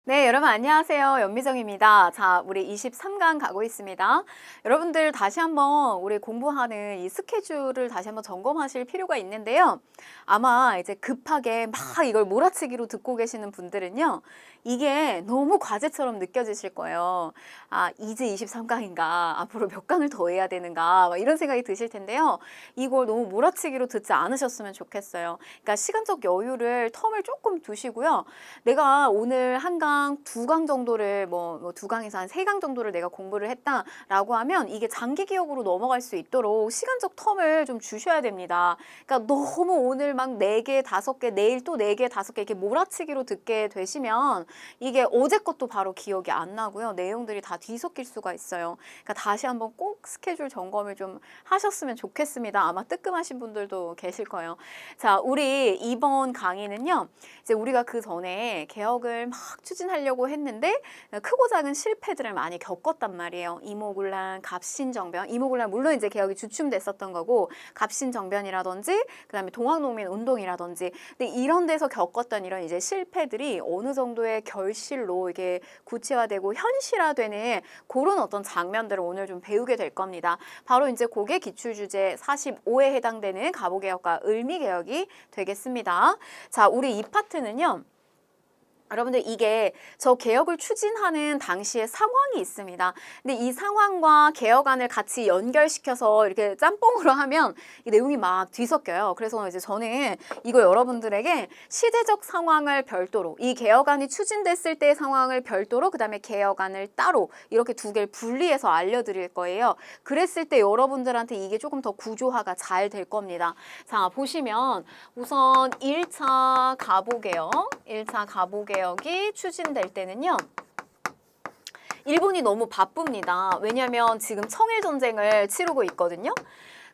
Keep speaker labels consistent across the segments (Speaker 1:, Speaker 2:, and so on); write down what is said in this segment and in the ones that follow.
Speaker 1: 네, 여러분 안녕하세요. 연미정입니다. 자, 우리 23강 가고 있습니다. 여러분들 다시 한번 우리 공부하는 이 스케줄을 다시 한번 점검하실 필요가 있는데요. 아마 이제 급하게 막 이걸 몰아치기로 듣고 계시는 분들은요. 이게 너무 과제처럼 느껴지실 거예요. 아, 이제 23강인가? 앞으로 몇 강을 더 해야 되는가? 막 이런 생각이 드실 텐데요. 이걸 너무 몰아치기로 듣지 않으셨으면 좋겠어요. 그러니까 시간적 여유를 텀을 조금 두시고요. 내가 오늘 한 강, 두 강 정도를 두 강에서 한 세 강 정도를 내가 공부를 했다라고 하면 이게 장기 기억으로 넘어갈 수 있도록 시간적 텀을 좀 주셔야 됩니다. 그러니까 너무 오늘 막 4개, 5개, 내일 또 4개, 5개 이렇게 몰아치기로 듣게 되시면 이게 어제 것도 바로 기억이 안 나고요. 내용들이 다 뒤섞일 수가 있어요. 그러니까 다시 한번 꼭 스케줄 점검을 좀 하셨으면 좋겠습니다. 아마 뜨끔하신 분들도 계실 거예요. 자, 우리 이번 강의는요. 이제 우리가 그 전에 개혁을 막 추진하려고 했는데 크고 작은 실패들을 많이 겪었단 말이에요. 이모군란, 갑신정변. 이모군란 물론 이제 개혁이 주춤됐었던 거고 갑신정변이라든지 그다음에 동학농민 운동이라든지 근데 이런 데서 겪었던 이런 이제 실패들이 어느 정도의 결실로 이게 구체화되고 현실화되는 그런 어떤 장면들을 오늘 좀 배우게 될 겁니다. 바로 이제 그게 기출주제 45에 해당되는 가보개혁과 을미개혁이 되겠습니다. 자, 우리 이 파트는요. 여러분들 이게 저 개혁을 추진하는 당시의 상황이 있습니다. 근데 이 상황과 개혁안을 같이 연결시켜서 이렇게 짬뽕으로 하면 이 내용이 막 뒤섞여요. 그래서 이제 저는 이거 여러분들에게 시대적 상황을 별도로 이 개혁안이 추진됐을 때의 상황을 별도로 그다음에 개혁안을 따로 이렇게 두 개를 분리해서 알려드릴 거예요. 그랬을 때 여러분들한테 이게 조금 더 구조화가 잘 될 겁니다. 자, 보시면 우선 1차 가보개혁이 추진될 때는요. 일본이 너무 바쁩니다. 왜냐하면 지금 청일전쟁을 치르고 있거든요.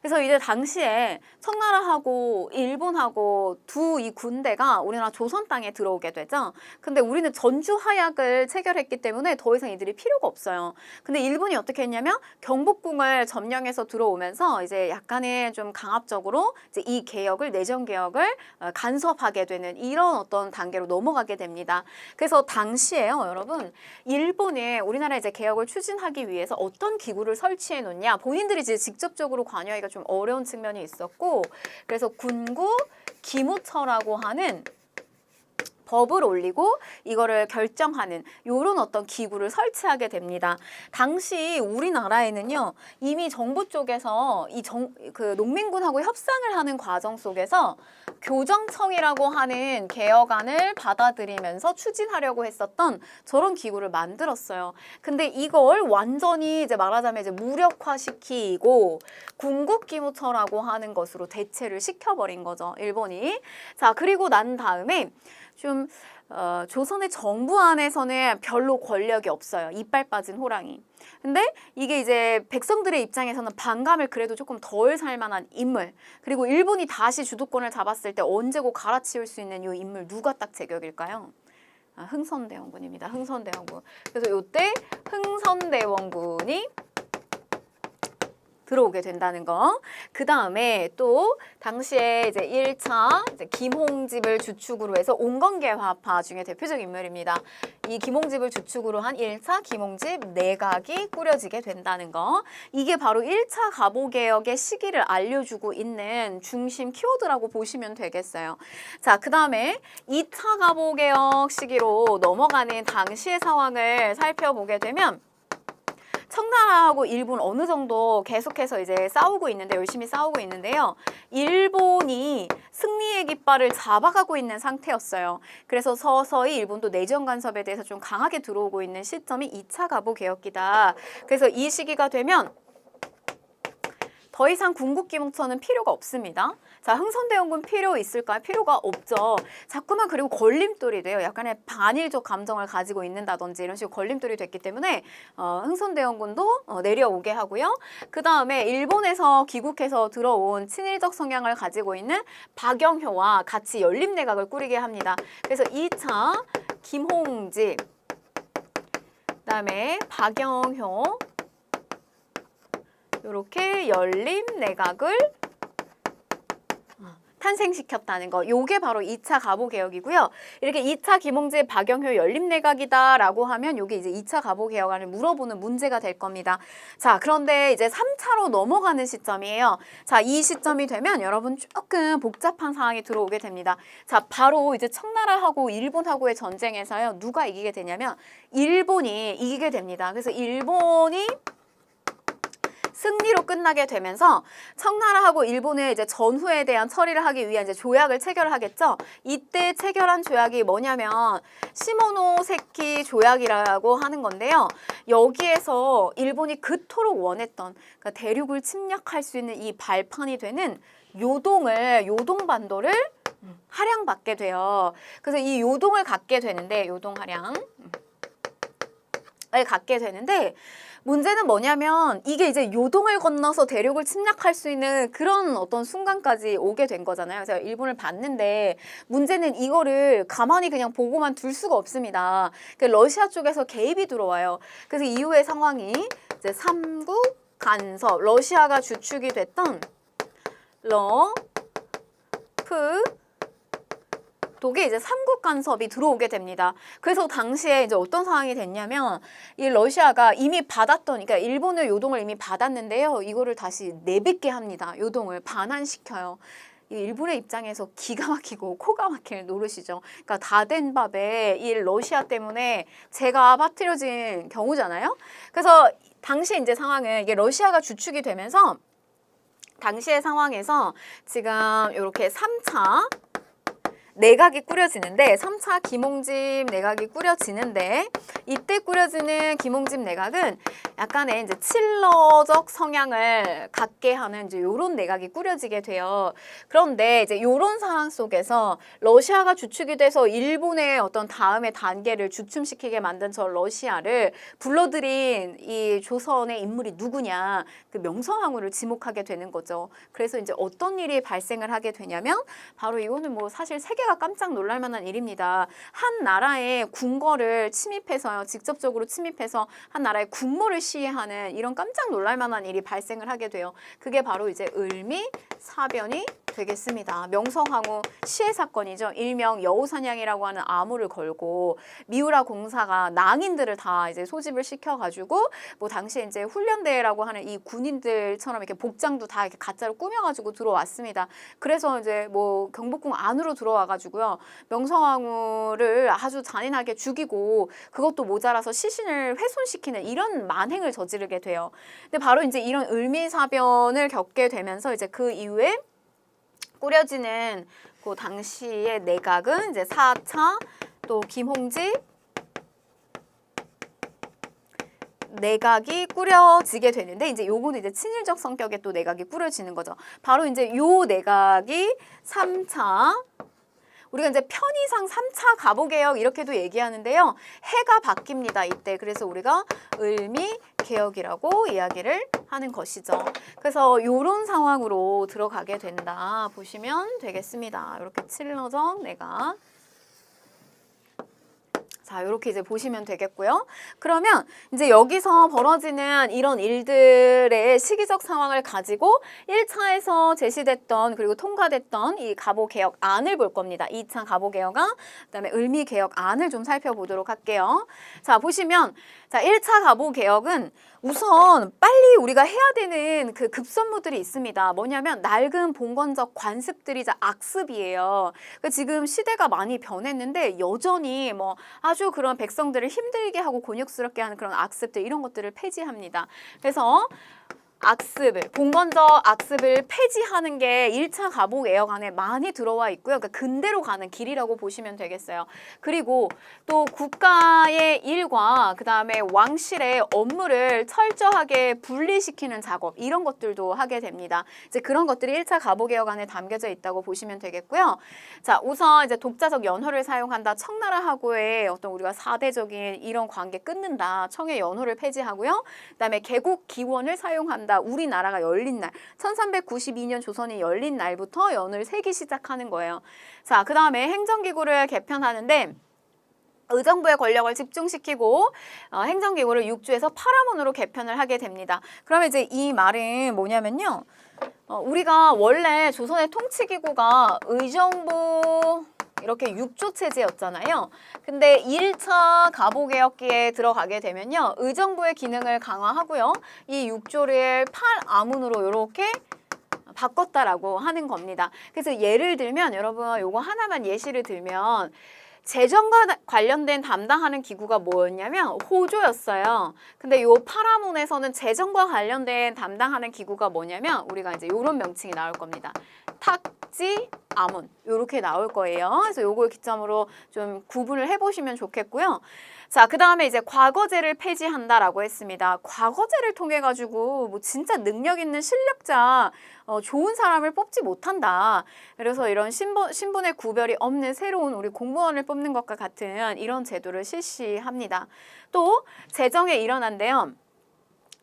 Speaker 1: 그래서 이제 당시에 청나라하고 일본하고 두 이 군대가 우리나라 조선 땅에 들어오게 되죠. 근데 우리는 전주 하약을 체결했기 때문에 더 이상 이들이 필요가 없어요. 근데 일본이 어떻게 했냐면 경복궁을 점령해서 들어오면서 이제 약간의 좀 강압적으로 이제 이 개혁을 내정 개혁을 간섭하게 되는 이런 어떤 단계로 넘어가게 됩니다. 그래서 당시에요, 여러분, 일본이 우리나라 이제 개혁을 추진하기 위해서 어떤 기구를 설치해 놓냐, 본인들이 이제 직접적으로 관여하기가 좀 어려운 측면이 있었고, 그래서 군구 기무처라고 하는 법을 올리고 이거를 결정하는 이런 어떤 기구를 설치하게 됩니다. 당시 우리나라에는요 이미 정부 쪽에서 그 농민군하고 협상을 하는 과정 속에서 교정청이라고 하는 개혁안을 받아들이면서 추진하려고 했었던 저런 기구를 만들었어요. 근데 이걸 완전히 이제 말하자면 이제 무력화시키고 군국기무처라고 하는 것으로 대체를 시켜버린 거죠, 일본이. 자, 그리고 난 다음에 좀 조선의 정부 안에서는 별로 권력이 없어요. 이빨 빠진 호랑이. 근데 이게 이제 백성들의 입장에서는 반감을 그래도 조금 덜 살만한 인물. 그리고 일본이 다시 주도권을 잡았을 때 언제고 갈아치울 수 있는 이 인물 누가 딱 제격일까요? 흥선대원군입니다. 흥선대원군. 그래서 이때 흥선대원군이 들어오게 된다는 거. 그 다음에 또 당시에 이제 1차 이제 김홍집을 주축으로 해서 온건계화파 중에 대표적인 인물입니다. 이 김홍집을 주축으로 한 1차 김홍집 내각이 꾸려지게 된다는 거. 이게 바로 1차 가보개혁의 시기를 알려주고 있는 중심 키워드라고 보시면 되겠어요. 자, 그 다음에 2차 가보개혁 시기로 넘어가는 당시의 상황을 살펴보게 되면 청나라하고 일본 어느 정도 계속해서 이제 싸우고 있는데 열심히 싸우고 있는데요. 일본이 승리의 깃발을 잡아가고 있는 상태였어요. 그래서 서서히 일본도 내정 간섭에 대해서 좀 강하게 들어오고 있는 시점이 2차 가보개혁기다. 그래서 이 시기가 되면 더 이상 군국기무처는 필요가 없습니다. 자, 흥선대원군 필요 있을까요? 필요가 없죠. 자꾸만 그리고 걸림돌이 돼요. 약간의 반일적 감정을 가지고 있는다든지 이런 식으로 걸림돌이 됐기 때문에 흥선대원군도 내려오게 하고요. 그 다음에 일본에서 귀국해서 들어온 친일적 성향을 가지고 있는 박영효와 같이 연립내각을 꾸리게 합니다. 그래서 2차 김홍집, 그 다음에 박영효 이렇게 연립내각을 탄생시켰다는 거. 요게 바로 2차 가보개혁이고요. 이렇게 2차 김홍재 박영효 연립내각이다라고 하면 요게 이제 2차 가보개혁안을 물어보는 문제가 될 겁니다. 자, 그런데 이제 3차로 넘어가는 시점이에요. 자, 이 시점이 되면 여러분 조금 복잡한 상황이 들어오게 됩니다. 자, 바로 이제 청나라하고 일본하고의 전쟁에서요. 누가 이기게 되냐면 일본이 이기게 됩니다. 그래서 일본이 승리로 끝나게 되면서 청나라하고 일본의 이제 전후에 대한 처리를 하기 위한 이제 조약을 체결하겠죠. 이때 체결한 조약이 뭐냐면 시모노세키 조약이라고 하는 건데요. 여기에서 일본이 그토록 원했던 그러니까 대륙을 침략할 수 있는 이 발판이 되는 요동반도를 할양받게 돼요. 그래서 이 요동을 갖게 되는데 요동 할양을 갖게 되는데 문제는 뭐냐면 이게 이제 요동을 건너서 대륙을 침략할 수 있는 그런 어떤 순간까지 오게 된 거잖아요. 그래서 일본을 봤는데 문제는 이거를 가만히 그냥 보고만 둘 수가 없습니다. 러시아 쪽에서 개입이 들어와요. 그래서 이후의 상황이 이제 삼국 간섭, 러시아가 주축이 됐던 독에 이제 삼국 간섭이 들어오게 됩니다. 그래서 당시에 이제 어떤 상황이 됐냐면 이 러시아가 이미 받았던, 그러니까 일본의 요동을 이미 받았는데요. 이거를 다시 내뱉게 합니다. 요동을 반환시켜요. 이 일본의 입장에서 기가 막히고 코가 막힐 노릇이죠. 그러니까 다 된 밥에 이 러시아 때문에 제가 빠뜨려진 경우잖아요. 그래서 당시 이제 상황은 이게 러시아가 주축이 되면서 당시의 상황에서 지금 이렇게 3차 내각이 꾸려지는데 3차 김홍집 내각이 꾸려지는데 이때 꾸려지는 김홍집 내각은 약간의 이제 칠러적 성향을 갖게 하는 이제 요런 내각이 꾸려지게 돼요. 그런데 이제 요런 상황 속에서 러시아가 주축이 돼서 일본의 어떤 다음의 단계를 주춤시키게 만든 저 러시아를 불러들인 이 조선의 인물이 누구냐, 그 명성황후를 지목하게 되는 거죠. 그래서 이제 어떤 일이 발생을 하게 되냐면 바로 이거는 뭐 사실 세계가 깜짝 놀랄 만한 일입니다. 한 나라의 궁궐을 침입해서요. 직접적으로 침입해서 한 나라의 국모를 시해하는 이런 깜짝 놀랄 만한 일이 발생을 하게 돼요. 그게 바로 이제 을미사변이 되겠습니다. 명성황후 시해 사건이죠. 일명 여우사냥이라고 하는 암호를 걸고 미우라 공사가 낭인들을 다 이제 소집을 시켜가지고 뭐 당시에 이제 훈련대라고 하는 이 군인들처럼 이렇게 복장도 다 이렇게 가짜로 꾸며가지고 들어왔습니다. 그래서 이제 뭐 경복궁 안으로 들어와가지고요. 명성황후를 아주 잔인하게 죽이고 그것도 모자라서 시신을 훼손시키는 이런 만행을 저지르게 돼요. 근데 바로 이제 이런 을미사변을 겪게 되면서 이제 그 이후에 꾸려지는 그 당시의 내각은 이제 4차 또 김홍집 내각이 꾸려지게 되는데 이제 요거는 이제 친일적 성격의 또 내각이 꾸려지는 거죠. 바로 이제 요 내각이 3차 우리가 이제 편의상 3차 가보개혁 이렇게도 얘기하는데요. 해가 바뀝니다. 이때. 그래서 우리가 을미개혁이라고 이야기를 하는 것이죠. 그래서 이런 상황으로 들어가게 된다 보시면 되겠습니다. 이렇게 칠러적 내각. 자, 이렇게 이제 보시면 되겠고요. 그러면 이제 여기서 벌어지는 이런 일들의 시기적 상황을 가지고 1차에서 제시됐던 그리고 통과됐던 이 가보개혁안을 볼 겁니다. 2차 가보개혁안, 그다음에 을미개혁안을 좀 살펴보도록 할게요. 자, 보시면 자, 1차 가보개혁은 우선 빨리 우리가 해야 되는 그 급선무들이 있습니다. 뭐냐면 낡은 봉건적 관습들이자 악습이에요. 그러니까 지금 시대가 많이 변했는데 여전히 뭐 아주 그런 백성들을 힘들게 하고 곤욕스럽게 하는 그런 악습들 이런 것들을 폐지합니다. 그래서 봉건적 악습을 폐지하는 게 1차 가보개혁안에 많이 들어와 있고요. 그러니까 근대로 가는 길이라고 보시면 되겠어요. 그리고 또 국가의 일과 그다음에 왕실의 업무를 철저하게 분리시키는 작업 이런 것들도 하게 됩니다. 이제 그런 것들이 1차 가보개혁안에 담겨져 있다고 보시면 되겠고요. 자, 우선 이제 독자적 연호를 사용한다. 청나라하고의 어떤 우리가 사대적인 이런 관계 끊는다. 청의 연호를 폐지하고요. 그다음에 개국 기원을 사용한다. 우리나라가 열린 날 1392년 조선이 열린 날부터 연을 세기 시작하는 거예요. 자, 그 다음에 행정기구를 개편하는데 의정부의 권력을 집중시키고 행정기구를 6주에서 8하문으로 개편을 하게 됩니다. 그러면 이제 이 말은 뭐냐면요. 우리가 원래 조선의 통치기구가 의정부 이렇게 6조 체제였잖아요. 근데 1차 가보개혁기에 들어가게 되면요. 의정부의 기능을 강화하고요. 이 6조를 팔아문으로 이렇게 바꿨다라고 하는 겁니다. 그래서 예를 들면 여러분 요거 하나만 예시를 들면 재정과 관련된 담당하는 기구가 뭐였냐면 호조였어요. 근데 요 파라몬에서는 재정과 관련된 담당하는 기구가 뭐냐면 우리가 이제 요런 명칭이 나올 겁니다. 탁지, 아문 요렇게 나올 거예요. 그래서 요걸 기점으로 좀 구분을 해보시면 좋겠고요. 자, 그 다음에 이제 과거제를 폐지한다라고 했습니다. 과거제를 통해 가지고 뭐 진짜 능력 있는 실력자 좋은 사람을 뽑지 못한다. 그래서 이런 신분의 구별이 없는 새로운 우리 공무원을 뽑는 것과 같은 이런 제도를 실시합니다. 또 재정에 일어난데요.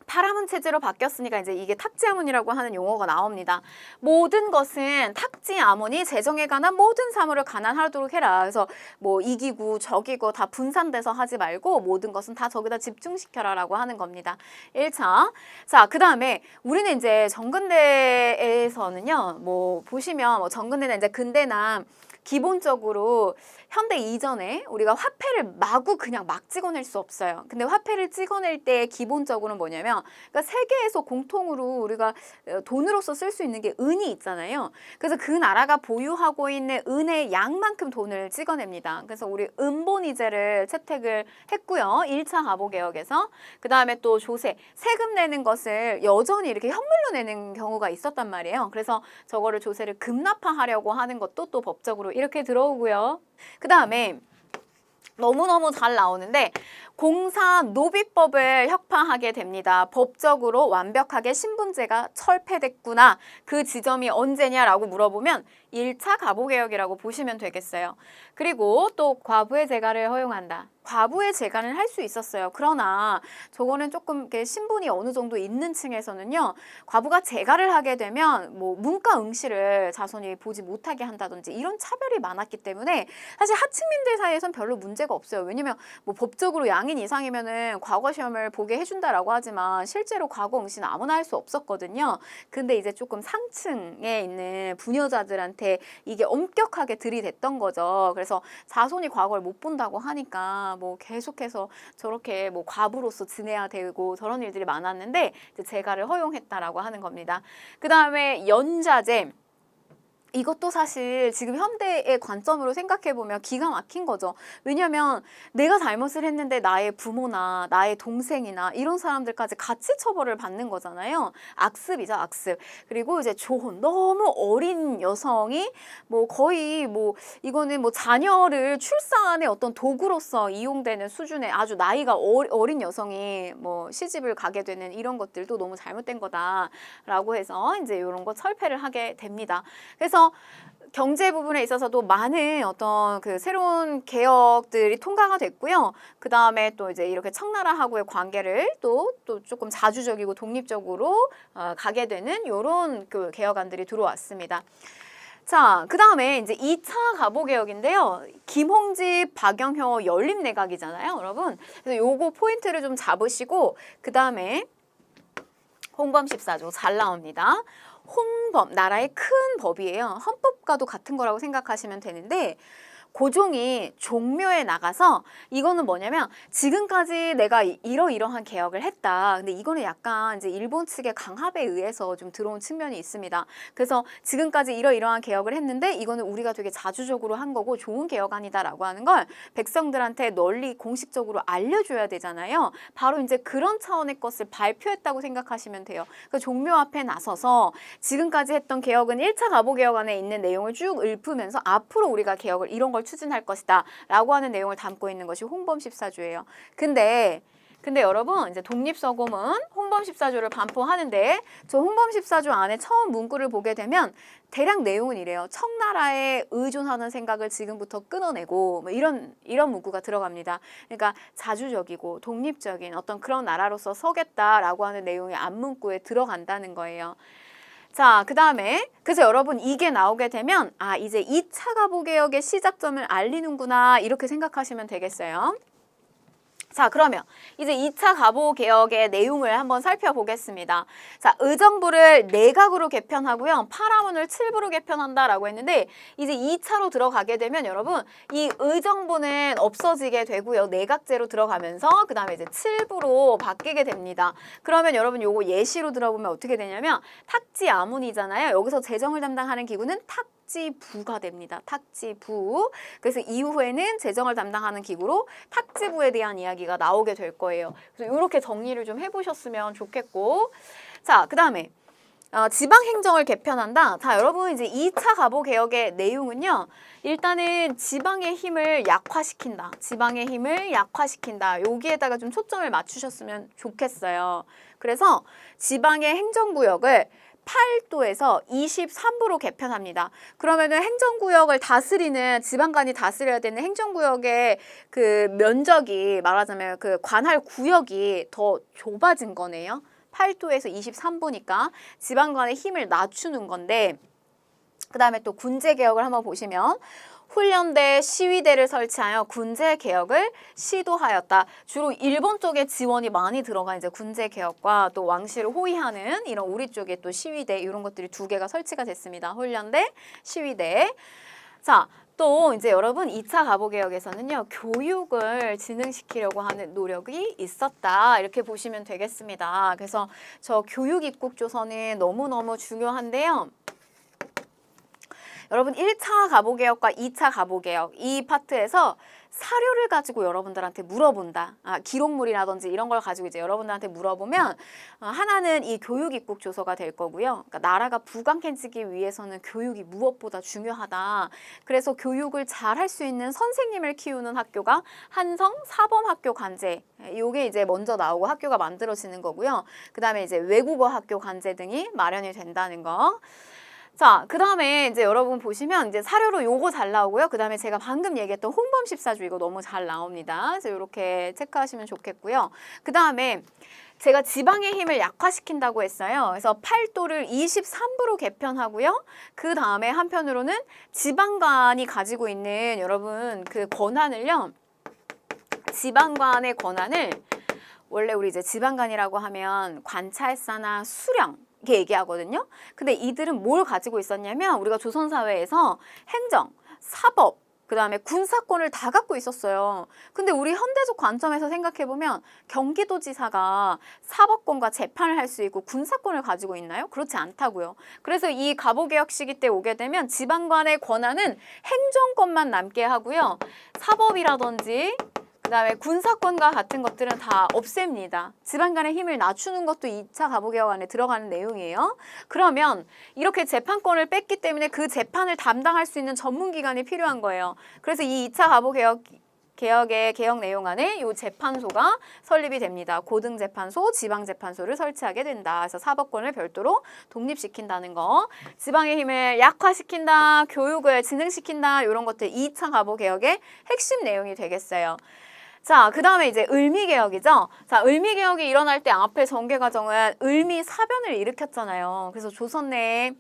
Speaker 1: 파라문 체제로 바뀌었으니까 이제 이게 탁지아문이라고 하는 용어가 나옵니다. 모든 것은 탁지아문이 재정에 관한 모든 사무를 관할하도록 해라. 그래서 뭐 이기구 저기구 다 분산돼서 하지 말고 모든 것은 다 저기다 집중시켜라라고 하는 겁니다. 1차. 자, 그 다음에 우리는 이제 정근대에서는요. 뭐 보시면 뭐 정근대나 이제 근대나 기본적으로 현대 이전에 우리가 화폐를 마구 그냥 막 찍어낼 수 없어요. 근데 화폐를 찍어낼 때 기본적으로는 뭐냐면 그러니까 세계에서 공통으로 우리가 돈으로서 쓸 수 있는 게 은이 있잖아요. 그래서 그 나라가 보유하고 있는 은의 양만큼 돈을 찍어냅니다. 그래서 우리 은본위제를 채택을 했고요. 1차 가보개혁에서. 그 다음에 또 조세, 세금 내는 것을 여전히 이렇게 현물로 내는 경우가 있었단 말이에요. 그래서 저거를 조세를 급납화하려고 하는 것도 또 법적으로 이렇게 들어오고요. 그 다음에 너무너무 잘 나오는데 공사노비법을 혁파하게 됩니다. 법적으로 완벽하게 신분제가 철폐됐구나. 그 지점이 언제냐라고 물어보면 1차 가보개혁이라고 보시면 되겠어요. 그리고 또 과부의 재가를 허용한다. 과부의 재가는 할 수 있었어요. 그러나 저거는 조금 이렇게 신분이 어느 정도 있는 층에서는요. 과부가 재가를 하게 되면 뭐 문과 응시를 자손이 보지 못하게 한다든지 이런 차별이 많았기 때문에 사실 하층민들 사이에선 별로 문제가 없어요. 왜냐면 뭐 법적으로 양인 이상이면은 과거 시험을 보게 해준다라고 하지만 실제로 과거 응시는 아무나 할 수 없었거든요. 근데 이제 조금 상층에 있는 부녀자들한테 이게 엄격하게 들이댔던 거죠. 그래서 자손이 과거를 못 본다고 하니까 뭐 계속해서 저렇게 뭐 과부로서 지내야 되고 저런 일들이 많았는데 이제 재가를 허용했다라고 하는 겁니다. 그 다음에 연자제. 이것도 사실 지금 현대의 관점으로 생각해보면 기가 막힌 거죠. 왜냐면 내가 잘못을 했는데 나의 부모나 나의 동생이나 이런 사람들까지 같이 처벌을 받는 거잖아요. 악습이죠, 악습. 그리고 이제 조혼, 너무 어린 여성이 뭐 거의 뭐 이거는 뭐 자녀를 출산의 어떤 도구로서 이용되는 수준의 아주 나이가 어린 여성이 뭐 시집을 가게 되는 이런 것들도 너무 잘못된 거다라고 해서 이제 이런 거 철폐를 하게 됩니다. 그래서 경제 부분에 있어서도 많은 어떤 그 새로운 개혁들이 통과가 됐고요. 그 다음에 또 이제 이렇게 청나라하고의 관계를 또 조금 자주적이고 독립적으로 가게 되는 이런 그 개혁안들이 들어왔습니다. 자, 그 다음에 이제 2차 가보개혁인데요. 김홍집, 박영효 연립내각이잖아요, 여러분. 그래서 요거 포인트를 좀 잡으시고 그 다음에 홍범 14조 잘 나옵니다. 홍범, 나라의 큰 법이에요. 헌법과도 같은 거라고 생각하시면 되는데 고종이 종묘에 나가서 이거는 뭐냐면 지금까지 내가 이러이러한 개혁을 했다. 근데 이거는 약간 이제 일본 측의 강압에 의해서 좀 들어온 측면이 있습니다. 그래서 지금까지 이러이러한 개혁을 했는데 이거는 우리가 되게 자주적으로 한 거고 좋은 개혁안이다라고 하는 걸 백성들한테 널리 공식적으로 알려줘야 되잖아요. 바로 이제 그런 차원의 것을 발표했다고 생각하시면 돼요. 그 종묘 앞에 나서서 지금까지 했던 개혁은 1차 가보개혁안에 있는 내용을 쭉 읊으면서 앞으로 우리가 개혁을 이런 걸 추진할 것이다 라고 하는 내용을 담고 있는 것이 홍범 14조예요. 근데 여러분 이제 독립서검은 홍범 14조를 반포하는데 저 홍범 14조 안에 처음 문구를 보게 되면 대략 내용은 이래요. 청나라에 의존하는 생각을 지금부터 끊어내고 뭐 이런 문구가 들어갑니다. 그러니까 자주적이고 독립적인 어떤 그런 나라로서 서겠다라고 하는 내용이 앞문구에 들어간다는 거예요. 자, 그 다음에 그래서 여러분 이게 나오게 되면 아 이제 2차 가보개혁의 시작점을 알리는구나 이렇게 생각하시면 되겠어요. 자, 그러면 이제 2차 가보 개혁의 내용을 한번 살펴보겠습니다. 자, 의정부를 내각으로 개편하고요. 파라문을 칠부로 개편한다라고 했는데 이제 2차로 들어가게 되면 여러분 이 의정부는 없어지게 되고요. 내각제로 들어가면서 그다음에 이제 칠부로 바뀌게 됩니다. 그러면 여러분 요거 예시로 들어보면 어떻게 되냐면 탁지아문이잖아요. 여기서 재정을 담당하는 기구는 탁지부가 됩니다. 탁지부. 그래서 이후에는 재정을 담당하는 기구로 탁지부에 대한 이야기가 나오게 될 거예요. 그래서 이렇게 정리를 좀 해보셨으면 좋겠고, 자, 그 다음에 지방행정을 개편한다. 자, 여러분 이제 2차 가보 개혁의 내용은요. 일단은 지방의 힘을 약화시킨다. 지방의 힘을 약화시킨다. 여기에다가 좀 초점을 맞추셨으면 좋겠어요. 그래서 지방의 행정구역을 8도에서 23부로 개편합니다. 그러면은 행정구역을 다스리는 지방간이 다스려야 되는 행정구역의 그 면적이 말하자면 그 관할 구역이 더 좁아진 거네요. 8도에서 23부니까 지방간의 힘을 낮추는 건데 그 다음에 또 군제개혁을 한번 보시면 훈련대, 시위대를 설치하여 군제 개혁을 시도하였다. 주로 일본 쪽에 지원이 많이 들어간 이제 군제 개혁과 또 왕실을 호위하는 이런 우리 쪽에 또 시위대 이런 것들이 두 개가 설치가 됐습니다. 훈련대, 시위대. 자, 또 이제 여러분 2차 가보 개혁에서는요. 교육을 진흥시키려고 하는 노력이 있었다. 이렇게 보시면 되겠습니다. 그래서 저 교육 입국 조서는 너무너무 중요한데요. 여러분 1차 가보개혁과 2차 가보개혁 이 파트에서 사료를 가지고 여러분들한테 물어본다. 기록물이라든지 이런 걸 가지고 이제 여러분들한테 물어보면 하나는 이 교육 입국 조서가 될 거고요. 그러니까 나라가 부강해지기 위해서는 교육이 무엇보다 중요하다. 그래서 교육을 잘 할 수 있는 선생님을 키우는 학교가 한성 사범학교 관제. 이게 이제 먼저 나오고 학교가 만들어지는 거고요. 그다음에 이제 외국어 학교 관제 등이 마련이 된다는 거. 자, 그 다음에 이제 여러분 보시면 이제 사료로 요거 잘 나오고요. 그 다음에 제가 방금 얘기했던 홍범 십사주 이거 너무 잘 나옵니다. 그래서 이렇게 체크하시면 좋겠고요. 그 다음에 제가 지방의 힘을 약화시킨다고 했어요. 그래서 8도를 23부로 개편하고요. 그 다음에 한편으로는 지방관이 가지고 있는 여러분 그 권한을요. 지방관의 권한을 원래 우리 이제 지방관이라고 하면 관찰사나 수령 이렇게 얘기하거든요. 근데 이들은 뭘 가지고 있었냐면 우리가 조선사회에서 행정, 사법, 그 다음에 군사권을 다 갖고 있었어요. 근데 우리 현대적 관점에서 생각해보면 경기도지사가 사법권과 재판을 할 수 있고 군사권을 가지고 있나요? 그렇지 않다고요. 그래서 이 가보개혁 시기 때 오게 되면 지방관의 권한은 행정권만 남게 하고요. 사법이라든지 그 다음에 군사권과 같은 것들은 다 없앱니다. 지방간의 힘을 낮추는 것도 2차 가보개혁 안에 들어가는 내용이에요. 그러면 이렇게 재판권을 뺐기 때문에 그 재판을 담당할 수 있는 전문기관이 필요한 거예요. 그래서 이 2차 가보개혁의 개혁 내용 안에 이 재판소가 설립이 됩니다. 고등재판소, 지방재판소를 설치하게 된다. 그래서 사법권을 별도로 독립시킨다는 거. 지방의 힘을 약화시킨다, 교육을 진흥시킨다 이런 것들 2차 가보개혁의 핵심 내용이 되겠어요. 자, 그 다음에 이제 을미개혁이죠. 자, 을미개혁이 일어날 때 앞에 전개과정은 을미사변을 일으켰잖아요. 그래서 조선 내에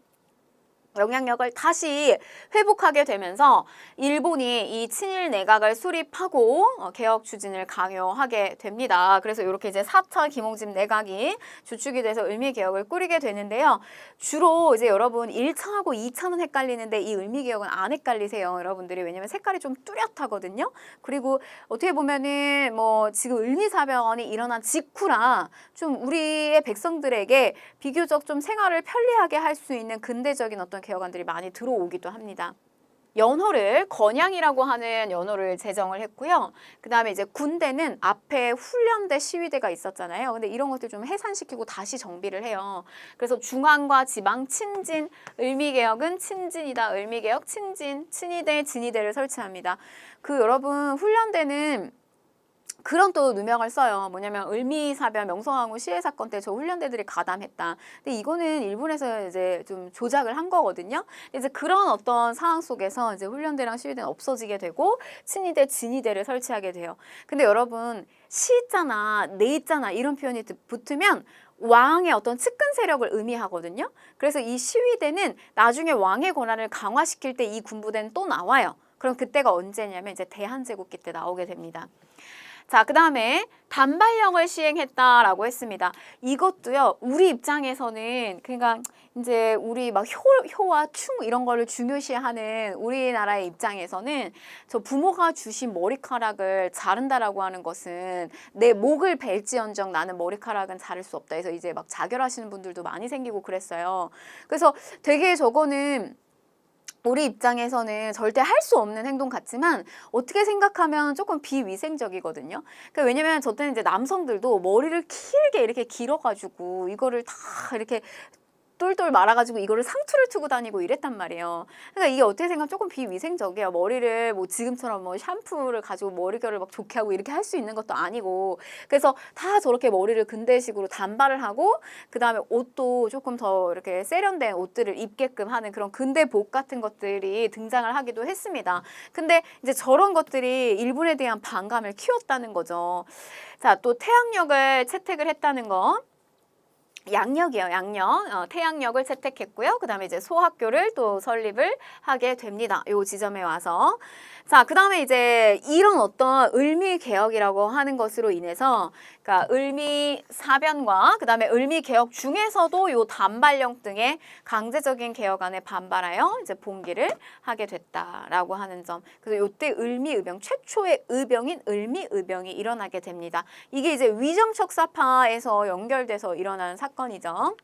Speaker 1: 영향력을 다시 회복하게 되면서 일본이 이 친일 내각을 수립하고 개혁 추진을 강요하게 됩니다. 그래서 이렇게 이제 4차 김홍집 내각이 주축이 돼서 을미개혁을 꾸리게 되는데요. 주로 이제 여러분 1차하고 2차는 헷갈리는데 이 을미개혁은 안 헷갈리세요. 여러분들이. 왜냐면 색깔이 좀 뚜렷하거든요. 그리고 어떻게 보면은 뭐 지금 을미사변이 일어난 직후라 좀 우리의 백성들에게 비교적 좀 생활을 편리하게 할 수 있는 근대적인 어떤 개혁안들이 많이 들어오기도 합니다. 연호를 건양이라고 하는 연호를 제정을 했고요. 그 다음에 이제 군대는 앞에 훈련대, 시위대가 있었잖아요. 근데 이런 것들 좀 해산시키고 다시 정비를 해요. 그래서 중앙과 지방 친진, 을미개혁은 친진이다. 을미개혁 친진, 친위대, 진위대를 설치합니다. 그 여러분 훈련대는 그런 또 누명을 써요. 뭐냐면 을미사변 명성황후 시해 사건 때 저 훈련대들이 가담했다. 근데 이거는 일본에서 이제 좀 조작을 한 거거든요. 이제 그런 어떤 상황 속에서 이제 훈련대랑 시위대는 없어지게 되고 친위대, 진위대를 설치하게 돼요. 근데 여러분 시자나 내자나 이런 표현이 붙으면 왕의 어떤 측근 세력을 의미하거든요. 그래서 이 시위대는 나중에 왕의 권한을 강화시킬 때 이 군부대는 또 나와요. 그럼 그때가 언제냐면 이제 대한제국기 때 나오게 됩니다. 자, 그 다음에 단발령을 시행했다라고 했습니다. 이것도요, 우리 입장에서는 그러니까 이제 우리 막 효와 충 이런 거를 중요시하는 우리나라의 입장에서는 저 부모가 주신 머리카락을 자른다라고 하는 것은 내 목을 벨지언정 나는 머리카락은 자를 수 없다 해서 이제 막 자결하시는 분들도 많이 생기고 그랬어요. 그래서 되게 저거는 우리 입장에서는 절대 할 수 없는 행동 같지만 어떻게 생각하면 조금 비위생적이거든요. 그러니까 왜냐면 저 때는 이제 남성들도 머리를 길게 이렇게 길어가지고 이거를 다 이렇게 똘똘 말아가지고 이거를 상투를 트고 다니고 이랬단 말이에요. 그러니까 이게 어떻게 생각하면 조금 비위생적이에요. 머리를 뭐 지금처럼 뭐 샴푸를 가지고 머릿결을 막 좋게 하고 이렇게 할 수 있는 것도 아니고 그래서 다 저렇게 머리를 근대식으로 단발을 하고 그 다음에 옷도 조금 더 이렇게 세련된 옷들을 입게끔 하는 그런 근대복 같은 것들이 등장을 하기도 했습니다. 근데 이제 저런 것들이 일본에 대한 반감을 키웠다는 거죠. 자, 또 태양력을 채택을 했다는 거. 양력이요, 양력. 태양력을 채택했고요. 그 다음에 이제 소학교를 또 설립을 하게 됩니다. 요 지점에 와서. 자, 그 다음에 이제 이런 어떤 을미개혁이라고 하는 것으로 인해서 그러니까 을미사변과 그 다음에 을미개혁 중에서도 요 단발령 등의 강제적인 개혁안에 반발하여 이제 봉기를 하게 됐다라고 하는 점. 그래서 요때 을미의병, 최초의 의병인 을미의병이 일어나게 됩니다. 이게 이제 위정척사파에서 연결돼서 일어난 사건이죠.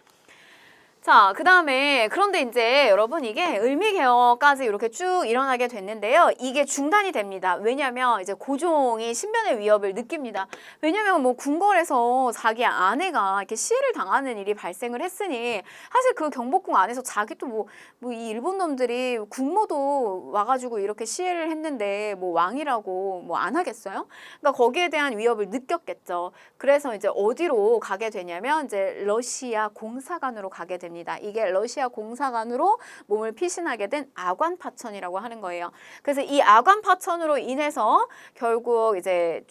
Speaker 1: 자, 그 다음에 그런데 이제 여러분 이게 을미개혁까지 이렇게 쭉 일어나게 됐는데요. 이게 중단이 됩니다. 왜냐하면 이제 고종이 신변의 위협을 느낍니다. 왜냐하면 뭐 궁궐에서 자기 아내가 이렇게 시해를 당하는 일이 발생을 했으니 사실 그 경복궁 안에서 자기 또 뭐 이 일본 놈들이 국모도 와가지고 이렇게 시해를 했는데 뭐 왕이라고 뭐 안 하겠어요? 그러니까 거기에 대한 위협을 느꼈겠죠. 그래서 이제 어디로 가게 되냐면 이제 러시아 공사관으로 가게 됩니다. 이게 러시아 공사관으로 몸을 피신하게 된 아관파천이라고 하는 거예요. 그래서 이 아관파천으로 인해서 결국 이제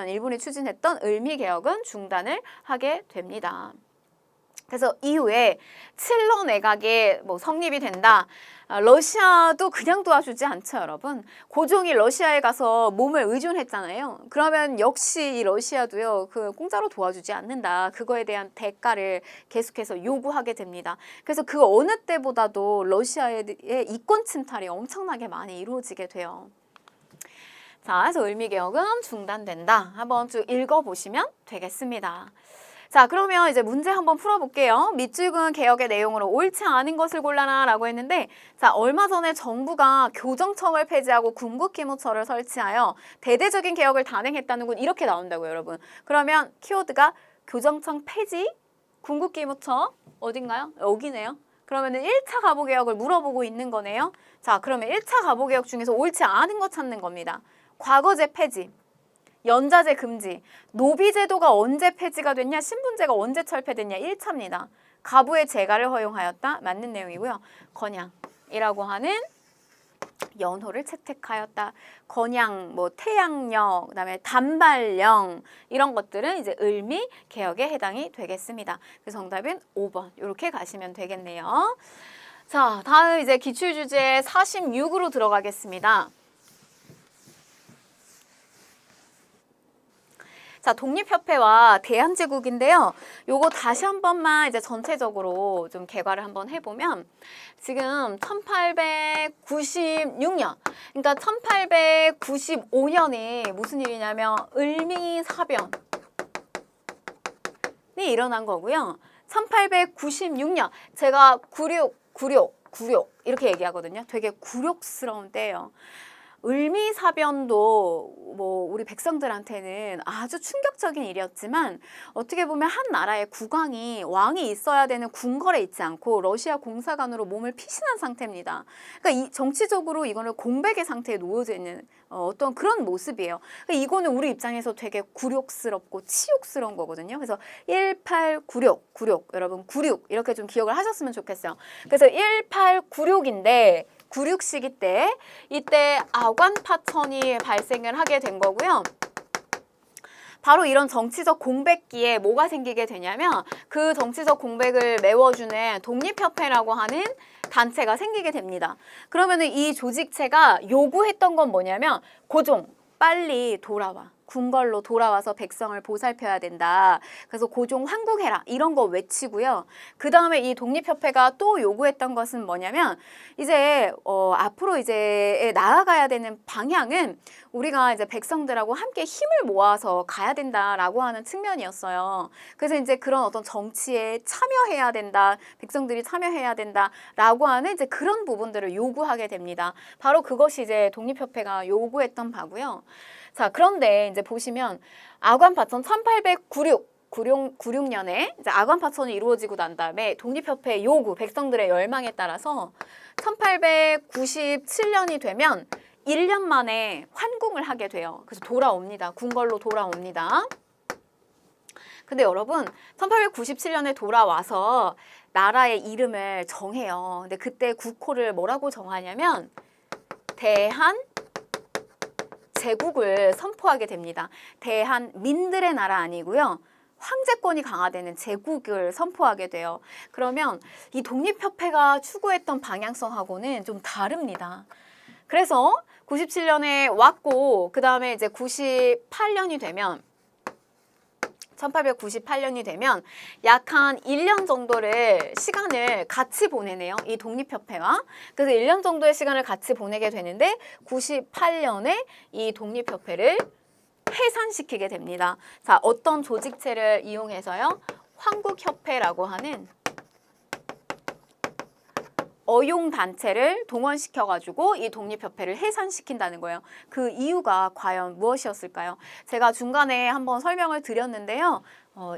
Speaker 1: 일본이 추진했던 을미개혁은 중단을 하게 됩니다. 그래서 이후에 칠러 내각이 뭐 성립이 된다. 러시아도 그냥 도와주지 않죠, 여러분. 고종이 러시아에 가서 몸을 의존했잖아요. 그러면 역시 이 러시아도요, 그 공짜로 도와주지 않는다. 그거에 대한 대가를 계속해서 요구하게 됩니다. 그래서 그 어느 때보다도 러시아의 이권 침탈이 엄청나게 많이 이루어지게 돼요. 자, 그래서 을미개혁은 중단된다. 한번 쭉 읽어보시면 되겠습니다. 자, 그러면 이제 문제 한번 풀어볼게요. 밑줄근 개혁의 내용으로 옳지 않은 것을 골라라 라고 했는데 자, 얼마 전에 정부가 교정청을 폐지하고 군국기무처를 설치하여 대대적인 개혁을 단행했다는 건 이렇게 나온다고요, 여러분. 그러면 키워드가 교정청 폐지, 군국기무처 어딘가요? 여기네요. 그러면은 1차 가보개혁을 물어보고 있는 거네요. 자, 그러면 1차 가보개혁 중에서 옳지 않은 거 찾는 겁니다. 과거제 폐지. 연자제 금지, 노비제도가 언제 폐지가 됐냐, 신분제가 언제 철폐됐냐 1차입니다. 가부의 재가를 허용하였다. 맞는 내용이고요. 건양이라고 하는 연호를 채택하였다. 건양, 뭐 태양령, 그다음에 단발령 이런 것들은 이제 을미 개혁에 해당이 되겠습니다. 그 정답은 5번 이렇게 가시면 되겠네요. 자, 다음 이제 기출주제 46으로 들어가겠습니다. 자, 독립협회와 대한제국인데요. 요거 다시 한 번만 이제 전체적으로 좀 개괄을 한번 해보면 지금 1896년, 그러니까 1895년에 무슨 일이냐면 을미사변이 일어난 거고요. 1896년, 제가 96 이렇게 얘기하거든요. 되게 굴욕스러운 때예요. 을미사변도 뭐 우리 백성들한테는 아주 충격적인 일이었지만 어떻게 보면 한 나라의 국왕이 왕이 있어야 되는 궁궐에 있지 않고 러시아 공사관으로 몸을 피신한 상태입니다. 그러니까 이 정치적으로 이거는 공백의 상태에 놓여져 있는 어떤 그런 모습이에요. 그러니까 이거는 우리 입장에서 되게 굴욕스럽고 치욕스러운 거거든요. 그래서 1896 여러분 96 이렇게 좀 기억을 하셨으면 좋겠어요. 그래서 1896인데 96시기 때 이때 아관파천이 발생을 하게 된 거고요. 바로 이런 정치적 공백기에 뭐가 생기게 되냐면 그 정치적 공백을 메워주는 독립협회라고 하는 단체가 생기게 됩니다. 그러면은 이 조직체가 요구했던 건 뭐냐면 고종 빨리 돌아와. 궁궐로 돌아와서 백성을 보살펴야 된다. 그래서 고종 환국해라 이런 거 외치고요. 그 다음에 이 독립협회가 또 요구했던 것은 뭐냐면 이제 앞으로 이제 나아가야 되는 방향은 우리가 이제 백성들하고 함께 힘을 모아서 가야 된다라고 하는 측면이었어요. 그래서 이제 그런 어떤 정치에 참여해야 된다, 백성들이 참여해야 된다라고 하는 이제 그런 부분들을 요구하게 됩니다. 바로 그것이 이제 독립협회가 요구했던 바고요. 자, 그런데 이제 보시면 아관파천 1896년에 이제 아관파천이 이루어지고 난 다음에 독립협회 요구, 백성들의 열망에 따라서 1897년이 되면 1년 만에 환궁을 하게 돼요. 그래서 돌아옵니다. 궁궐로 돌아옵니다. 근데 여러분 1897년에 돌아와서 나라의 이름을 정해요. 근데 그때 국호를 뭐라고 정하냐면 대한 제국을 선포하게 됩니다. 대한민들의 나라 아니고요. 황제권이 강화되는 제국을 선포하게 돼요. 그러면 이 독립협회가 추구했던 방향성하고는 좀 다릅니다. 그래서 97년에 왔고 그 다음에 이제 98년이 되면 1898년이 되면 약 한 1년 정도를 시간을 같이 보내네요. 이 독립협회와. 그래서 1년 정도의 시간을 같이 보내게 되는데 98년에 이 독립협회를 해산시키게 됩니다. 자, 어떤 조직체를 이용해서요? 황국협회라고 하는 어용단체를 동원시켜가지고 이 독립협회를 해산시킨다는 거예요. 그 이유가 과연 무엇이었을까요? 제가 중간에 한번 설명을 드렸는데요.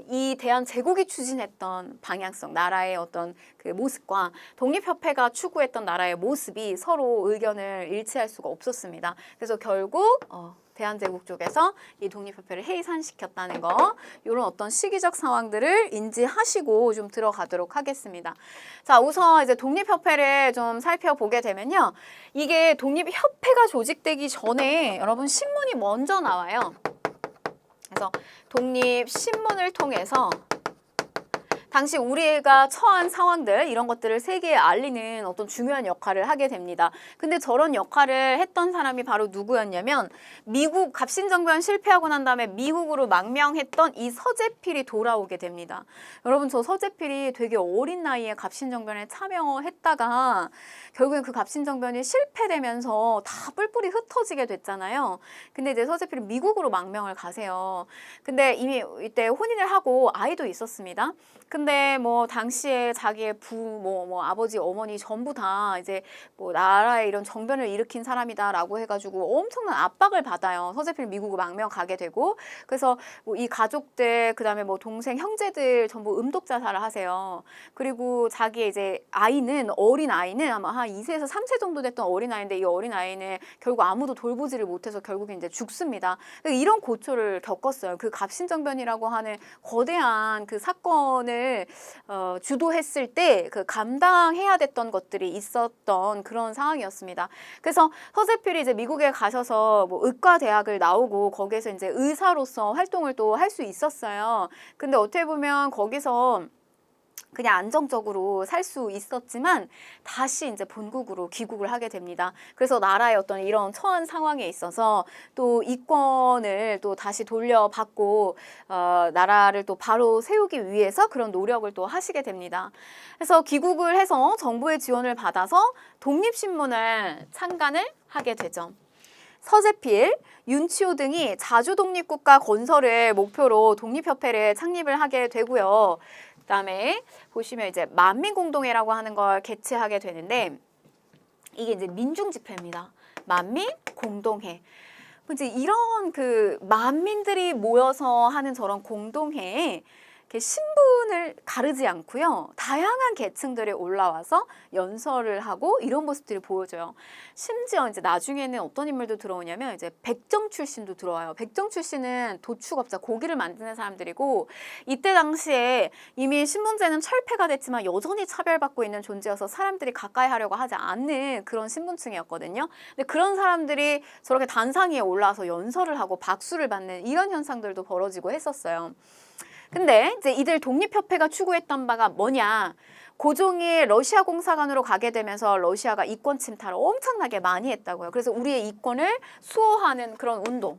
Speaker 1: 이 대한제국이 추진했던 방향성, 나라의 어떤 그 모습과 독립협회가 추구했던 나라의 모습이 서로 의견을 일치할 수가 없었습니다. 그래서 결국 대한제국 쪽에서 이 독립협회를 해산시켰다는 거, 이런 어떤 시기적 상황들을 인지하시고 좀 들어가도록 하겠습니다. 자, 우선 이제 독립협회를 좀 살펴보게 되면요. 이게 독립협회가 조직되기 전에 여러분 신문이 먼저 나와요. 그래서 독립신문을 통해서 당시 우리가 처한 상황들 이런 것들을 세계에 알리는 어떤 중요한 역할을 하게 됩니다. 근데 저런 역할을 했던 사람이 바로 누구였냐면 미국 갑신정변 실패하고 난 다음에 미국으로 망명했던 이 서재필이 돌아오게 됩니다. 여러분 저 서재필이 되게 어린 나이에 갑신정변에 참여했다가 결국엔 그 갑신정변이 실패되면서 다 뿔뿔이 흩어지게 됐잖아요. 근데 이제 서재필이 미국으로 망명을 가세요. 근데 이미 이때 혼인을 하고 아이도 있었습니다. 근데 뭐 당시에 자기의 아버지, 어머니 전부 다 이제 뭐 나라에 이런 정변을 일으킨 사람이다라고 해가지고 엄청난 압박을 받아요. 서재필 미국으로 망명 가게 되고 그래서 뭐 이 가족들 그다음에 뭐 동생, 형제들 전부 음독자살을 하세요. 그리고 자기의 이제 아이는 어린 아이는 아마 한 2세에서 3세 정도 됐던 어린 아이인데 이 어린 아이는 결국 아무도 돌보지를 못해서 결국에 이제 죽습니다. 이런 고초를 겪었어요. 그 갑신정변이라고 하는 거대한 그 사건을 주도했을 때 그 감당해야 됐던 것들이 있었던 그런 상황이었습니다. 그래서 서재필이 이제 미국에 가셔서 뭐 의과 대학을 나오고 거기에서 이제 의사로서 활동을 또 할 수 있었어요. 근데 어떻게 보면 거기서 그냥 안정적으로 살 수 있었지만 다시 이제 본국으로 귀국을 하게 됩니다. 그래서 나라의 어떤 이런 처한 상황에 있어서 또 이권을 또 다시 돌려받고 나라를 또 바로 세우기 위해서 그런 노력을 또 하시게 됩니다. 그래서 귀국을 해서 정부의 지원을 받아서 독립신문을 창간을 하게 되죠. 서재필, 윤치호 등이 자주 독립국가 건설을 목표로 독립협회를 창립을 하게 되고요. 그다음에 보시면 이제 만민공동회라고 하는 걸 개최하게 되는데 이게 이제 민중집회입니다. 만민공동회. 이제 이런 그 만민들이 모여서 하는 저런 공동회에 신분을 가르지 않고요. 다양한 계층들이 올라와서 연설을 하고 이런 모습들이 보여져요. 심지어 이제 나중에는 어떤 인물도 들어오냐면 이제 백정 출신도 들어와요. 백정 출신은 도축업자, 고기를 만드는 사람들이고 이때 당시에 이미 신분제는 철폐가 됐지만 여전히 차별받고 있는 존재여서 사람들이 가까이 하려고 하지 않는 그런 신분층이었거든요. 근데 그런 사람들이 저렇게 단상 위에 올라와서 연설을 하고 박수를 받는 이런 현상들도 벌어지고 했었어요. 근데 이제 이들 독립협회가 추구했던 바가 뭐냐? 고종이 러시아 공사관으로 가게 되면서 러시아가 이권 침탈을 엄청나게 많이 했다고요. 그래서 우리의 이권을 수호하는 그런 운동.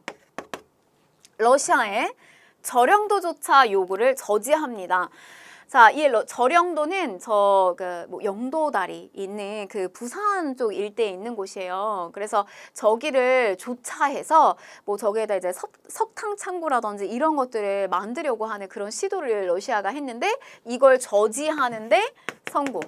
Speaker 1: 러시아의 저령도조차 요구를 저지합니다. 자, 이 저령도는 뭐 영도다리 있는 그 부산 쪽 일대에 있는 곳이에요. 그래서 저기를 조차해서 뭐 저기에다 이제 석탄 창고라든지 이런 것들을 만들려고 하는 그런 시도를 러시아가 했는데 이걸 저지하는데 성공.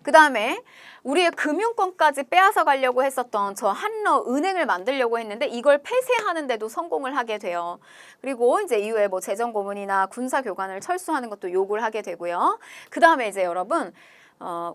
Speaker 1: 그 다음에 우리의 금융권까지 빼앗아 가려고 했었던 저 한러 은행을 만들려고 했는데 이걸 폐쇄하는 데도 성공을 하게 돼요. 그리고 이제 이후에 뭐 재정 고문이나 군사 교관을 철수하는 것도 요구를 하게 되고요. 그 다음에 이제 여러분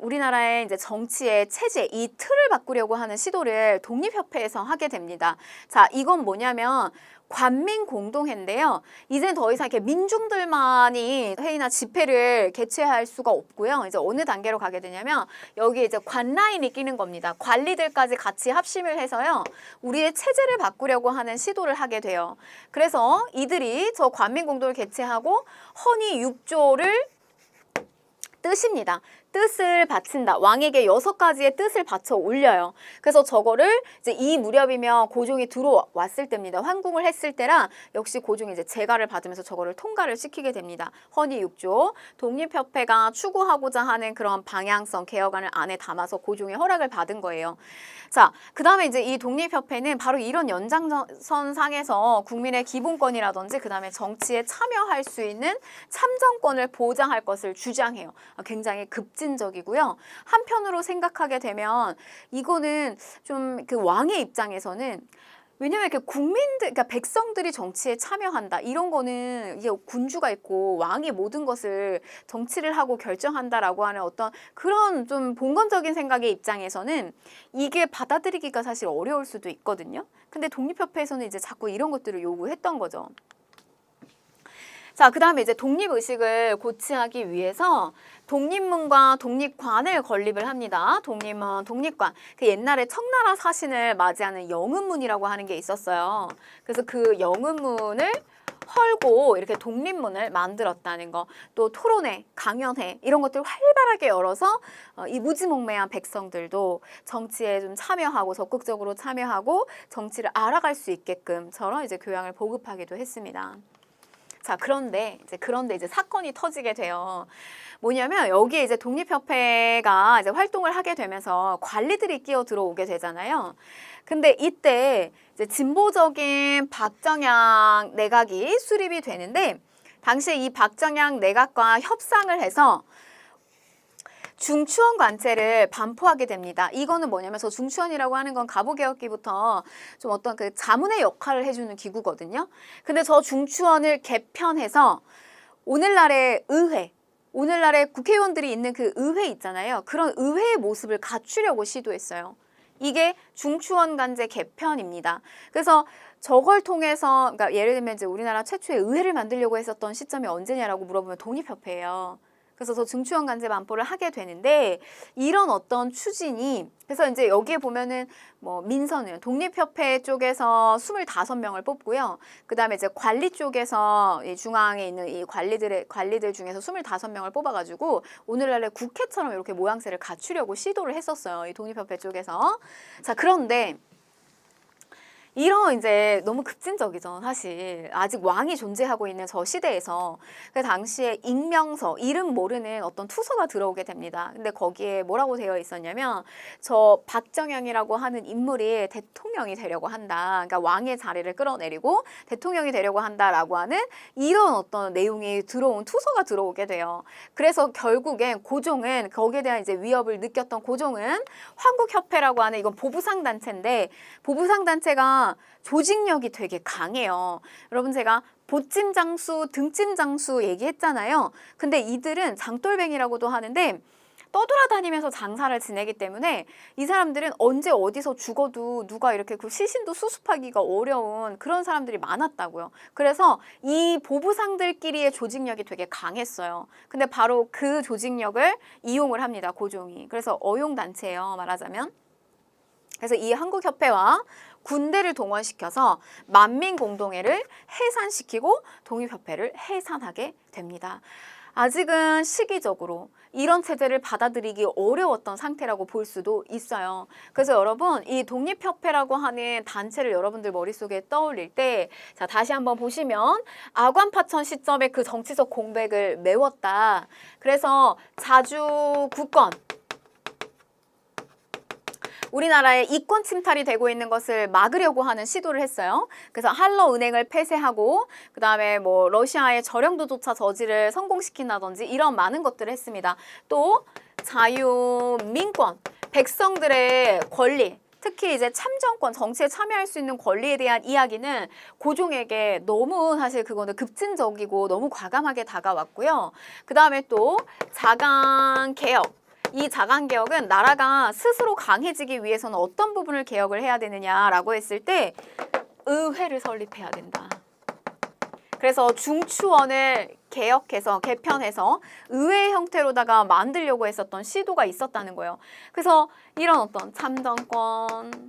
Speaker 1: 우리나라의 이제 정치의 체제, 이 틀을 바꾸려고 하는 시도를 독립협회에서 하게 됩니다. 자, 이건 뭐냐면 관민공동회인데요. 이제는 더 이상 이렇게 민중들만이 회의나 집회를 개최할 수가 없고요. 이제 어느 단계로 가게 되냐면 여기 이제 관라인이 끼는 겁니다. 관리들까지 같이 합심을 해서요. 우리의 체제를 바꾸려고 하는 시도를 하게 돼요. 그래서 이들이 저 관민공동을 개최하고 헌의 6조를 뜻입니다. 뜻을 바친다. 왕에게 6가지의 뜻을 바쳐 올려요. 그래서 저거를 이제 이 무렵이면 고종이 들어왔을 때입니다. 환궁을 했을 때라 역시 고종이 이제 재가를 받으면서 저거를 통과를 시키게 됩니다. 헌의 6조. 독립협회가 추구하고자 하는 그런 방향성, 개혁안을 안에 담아서 고종의 허락을 받은 거예요. 자, 그 다음에 이제 이 독립협회는 바로 이런 연장선상에서 국민의 기본권이라든지 그 다음에 정치에 참여할 수 있는 참정권을 보장할 것을 주장해요. 굉장히 급진적이고요. 한편으로 생각하게 되면 이거는 좀 그 왕의 입장에서는 왜냐면 이렇게 국민들, 그러니까 백성들이 정치에 참여한다. 이런 거는 이게 군주가 있고 왕이 모든 것을 정치를 하고 결정한다라고 하는 어떤 그런 좀 봉건적인 생각의 입장에서는 이게 받아들이기가 사실 어려울 수도 있거든요. 근데 독립협회에서는 이제 자꾸 이런 것들을 요구했던 거죠. 자, 그 다음에 이제 독립의식을 고취하기 위해서 독립문과 독립관을 건립을 합니다. 독립문, 독립관. 그 옛날에 청나라 사신을 맞이하는 영은문이라고 하는 게 있었어요. 그래서 그 영은문을 헐고 이렇게 독립문을 만들었다는 거. 또 토론회, 강연회 이런 것들 활발하게 열어서 이 무지몽매한 백성들도 정치에 좀 참여하고 적극적으로 참여하고 정치를 알아갈 수 있게끔 저런 이제 교양을 보급하기도 했습니다. 자, 그런데 이제 사건이 터지게 돼요. 뭐냐면 여기에 이제 독립협회가 이제 활동을 하게 되면서 관리들이 끼어 들어오게 되잖아요. 근데 이때 이제 진보적인 박정양 내각이 수립이 되는데 당시에 이 박정양 내각과 협상을 해서 중추원 관제를 반포하게 됩니다. 이거는 뭐냐면 저 중추원이라고 하는 건 가보개혁기부터 좀 어떤 그 자문의 역할을 해주는 기구거든요. 근데 저 중추원을 개편해서 오늘날의 의회, 오늘날의 국회의원들이 있는 그 의회 있잖아요. 그런 의회의 모습을 갖추려고 시도했어요. 이게 중추원 관제 개편입니다. 그래서 저걸 통해서 그러니까 예를 들면 이제 우리나라 최초의 의회를 만들려고 했었던 시점이 언제냐라고 물어보면 독립협회예요. 그래서 저 중추원 관제 반포를 하게 되는데 이런 어떤 추진이 그래서 이제 여기에 보면은 뭐 민선은 독립협회 쪽에서 25명을 뽑고요. 그다음에 이제 관리 쪽에서 이 중앙에 있는 이 관리들 중에서 25명을 뽑아가지고 오늘날의 국회처럼 이렇게 모양새를 갖추려고 시도를 했었어요. 이 독립협회 쪽에서. 자, 그런데 이런 이제 너무 급진적이죠, 사실. 아직 왕이 존재하고 있는 저 시대에서. 그 당시에 익명서, 이름 모르는 어떤 투서가 들어오게 됩니다. 근데 거기에 뭐라고 되어 있었냐면 저 박정양이라고 하는 인물이 대통령이 되려고 한다. 그러니까 왕의 자리를 끌어내리고 대통령이 되려고 한다라고 하는 이런 어떤 내용이 들어온 투서가 들어오게 돼요. 그래서 결국엔 고종은 거기에 대한 이제 위협을 느꼈던 고종은 황국협회라고 하는 이건 보부상 단체인데 보부상 단체가 조직력이 되게 강해요. 여러분 제가 보찜장수, 등찜장수 얘기했잖아요. 근데 이들은 장돌뱅이라고도 하는데 떠돌아다니면서 장사를 지내기 때문에 이 사람들은 언제 어디서 죽어도 누가 이렇게 그 시신도 수습하기가 어려운 그런 사람들이 많았다고요. 그래서 이 보부상들끼리의 조직력이 되게 강했어요. 근데 바로 그 조직력을 이용을 합니다, 고종이. 그래서 어용단체예요, 말하자면. 그래서 이 한국협회와 군대를 동원시켜서 만민공동회를 해산시키고 독립협회를 해산하게 됩니다. 아직은 시기적으로 이런 체제를 받아들이기 어려웠던 상태라고 볼 수도 있어요. 그래서 여러분, 이 독립협회라고 하는 단체를 여러분들 머릿속에 떠올릴 때, 자, 다시 한번 보시면 아관파천 시점에 그 정치적 공백을 메웠다. 그래서 자주 국권, 우리나라의 이권 침탈이 되고 있는 것을 막으려고 하는 시도를 했어요. 그래서 한러은행을 폐쇄하고 그다음에 뭐 러시아의 저령도조차 저지를 성공시킨다든지 이런 많은 것들을 했습니다. 또 자유민권, 백성들의 권리, 특히 이제 참정권, 정치에 참여할 수 있는 권리에 대한 이야기는 고종에게 너무 사실 그거는 급진적이고 너무 과감하게 다가왔고요. 그다음에 또 자강개혁. 이 자강개혁은 나라가 스스로 강해지기 위해서는 어떤 부분을 개혁을 해야 되느냐라고 했을 때 의회를 설립해야 된다. 그래서 중추원을 개혁해서 개편해서 의회 형태로다가 만들려고 했었던 시도가 있었다는 거예요. 그래서 이런 어떤 참정권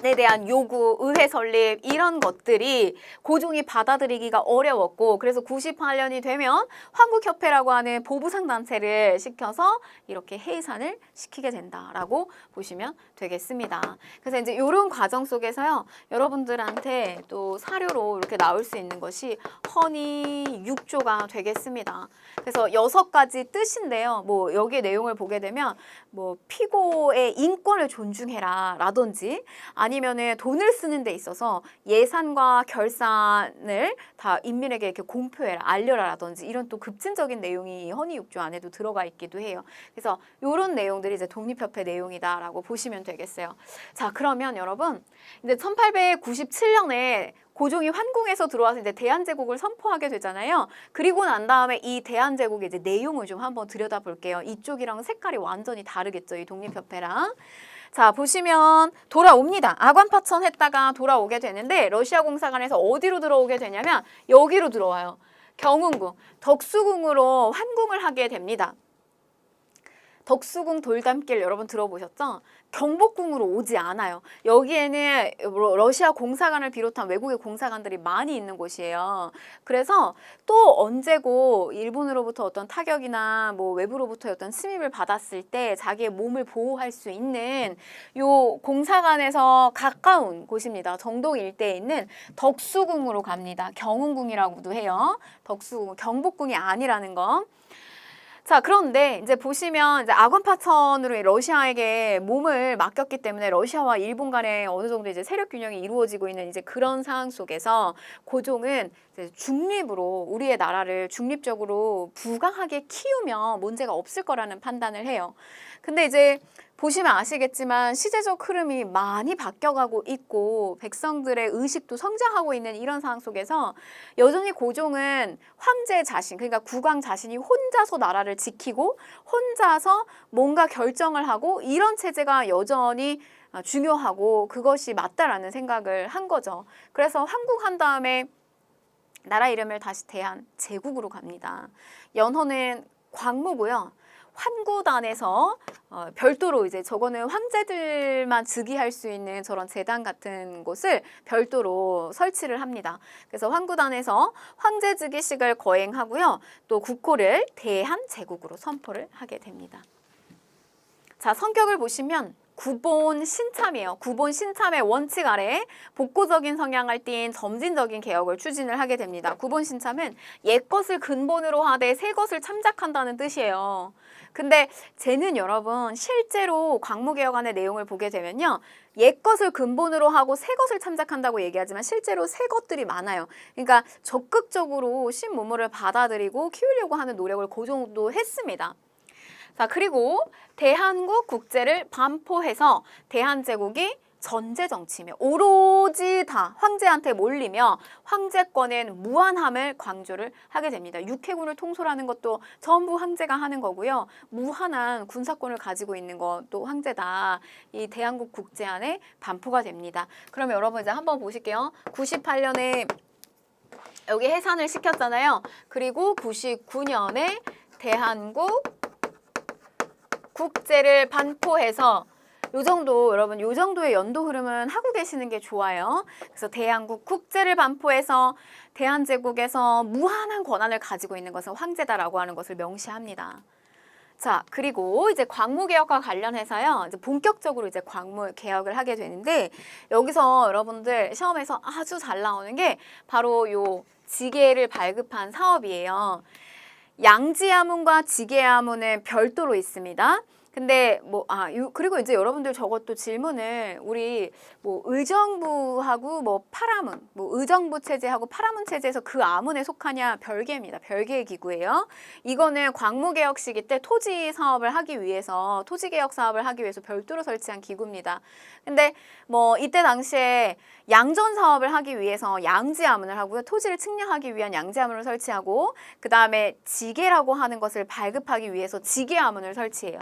Speaker 1: 에 대한 요구, 의회 설립 이런 것들이 고종이 받아들이기가 어려웠고 그래서 98년이 되면 황국협회라고 하는 보부상단체를 시켜서 이렇게 해산을 시키게 된다라고 보시면 되겠습니다. 그래서 이제 이런 과정 속에서요. 여러분들한테 또 사료로 이렇게 나올 수 있는 것이 헌의 6조가 되겠습니다. 그래서 6가지 뜻인데요. 뭐 여기에 내용을 보게 되면 뭐 피고의 인권을 존중해라 라든지 아니면은 돈을 쓰는 데 있어서 예산과 결산을 다 인민에게 이렇게 공표해라, 알려라라든지 이런 또 급진적인 내용이 헌의 6조 안에도 들어가 있기도 해요. 그래서 이런 내용들이 이제 독립협회 내용이다라고 보시면 되겠어요. 자, 그러면 여러분 이제 1897년에 고종이 환궁에서 들어와서 이제 대한제국을 선포하게 되잖아요. 그리고 난 다음에 이 대한제국의 이제 내용을 좀 한번 들여다볼게요. 이쪽이랑 색깔이 완전히 다르겠죠, 이 독립협회랑. 자, 보시면 돌아옵니다. 아관파천 했다가 돌아오게 되는데 러시아 공사관에서 어디로 들어오게 되냐면 여기로 들어와요. 경운궁, 덕수궁으로 환궁을 하게 됩니다. 덕수궁 돌담길 여러분 들어보셨죠? 경복궁으로 오지 않아요. 여기에는 러시아 공사관을 비롯한 외국의 공사관들이 많이 있는 곳이에요. 그래서 또 언제고 일본으로부터 어떤 타격이나 뭐 외부로부터 어떤 침입을 받았을 때 자기의 몸을 보호할 수 있는 요 공사관에서 가까운 곳입니다. 정동 일대에 있는 덕수궁으로 갑니다. 경운궁이라고도 해요. 덕수궁, 경복궁이 아니라는 거. 자, 그런데 이제 보시면 이제 아관파천으로 러시아에게 몸을 맡겼기 때문에 러시아와 일본 간에 어느 정도 이제 세력 균형이 이루어지고 있는 이제 그런 상황 속에서 고종은 이제 중립으로 우리의 나라를 중립적으로 부강하게 키우면 문제가 없을 거라는 판단을 해요. 근데 이제 보시면 아시겠지만 시대적 흐름이 많이 바뀌어가고 있고 백성들의 의식도 성장하고 있는 이런 상황 속에서 여전히 고종은 황제 자신, 그러니까 국왕 자신이 혼자서 나라를 지키고 혼자서 뭔가 결정을 하고 이런 체제가 여전히 중요하고 그것이 맞다라는 생각을 한 거죠. 그래서 환국한 다음에 나라 이름을 다시 대한제국으로 갑니다. 연호는 광무고요. 환구단에서 별도로 이제 저거는 황제들만 즉위할 수 있는 저런 재단 같은 곳을 별도로 설치를 합니다. 그래서 환구단에서 황제 즉위식을 거행하고요. 또 국호를 대한제국으로 선포를 하게 됩니다. 자, 성격을 보시면 구본 신참이에요. 구본 신참의 원칙 아래 복고적인 성향을 띤 점진적인 개혁을 추진을 하게 됩니다. 구본 신참은 옛것을 근본으로 하되 새것을 참작한다는 뜻이에요. 근데 쟤는 여러분 실제로 광무개혁안의 내용을 보게 되면요. 옛것을 근본으로 하고 새것을 참작한다고 얘기하지만 실제로 새것들이 많아요. 그러니까 적극적으로 신문물을 받아들이고 키우려고 하는 노력을 고종도 했습니다. 자, 그리고 대한국 국제를 반포해서 대한제국이 전제정치며 오로지 다 황제한테 몰리며 황제권엔 무한함을 강조를 하게 됩니다. 육해군을 통솔하는 것도 전부 황제가 하는 거고요. 무한한 군사권을 가지고 있는 것도 황제다. 이 대한국 국제안에 반포가 됩니다. 그러면 여러분 이제 한번 보실게요. 98년에 여기 해산을 시켰잖아요. 그리고 99년에 대한국 국제를 반포해서 요 정도 여러분 요 정도의 연도 흐름은 하고 계시는 게 좋아요. 그래서 대한국 국제를 반포해서 대한제국에서 무한한 권한을 가지고 있는 것은 황제다라고 하는 것을 명시합니다. 자, 그리고 이제 광무개혁과 관련해서요. 이제 본격적으로 이제 광무개혁을 하게 되는데 여기서 여러분들 시험에서 아주 잘 나오는 게 바로 요 지게를 발급한 사업이에요. 양지야문과 지게야문은 별도로 있습니다. 근데 그리고 이제 여러분들 저것도 질문을 우리 뭐 의정부하고 뭐 파라문, 뭐 의정부 체제하고 파라문 체제에서 그 아문에 속하냐 별개입니다. 별개의 기구예요. 이거는 광무개혁 시기 때 토지 사업을 하기 위해서 토지개혁 사업을 하기 위해서 별도로 설치한 기구입니다. 근데 뭐 이때 당시에 양전 사업을 하기 위해서 양지아문을 하고요. 토지를 측량하기 위한 양지아문을 설치하고 그 다음에 지게라고 하는 것을 발급하기 위해서 지게아문을 설치해요.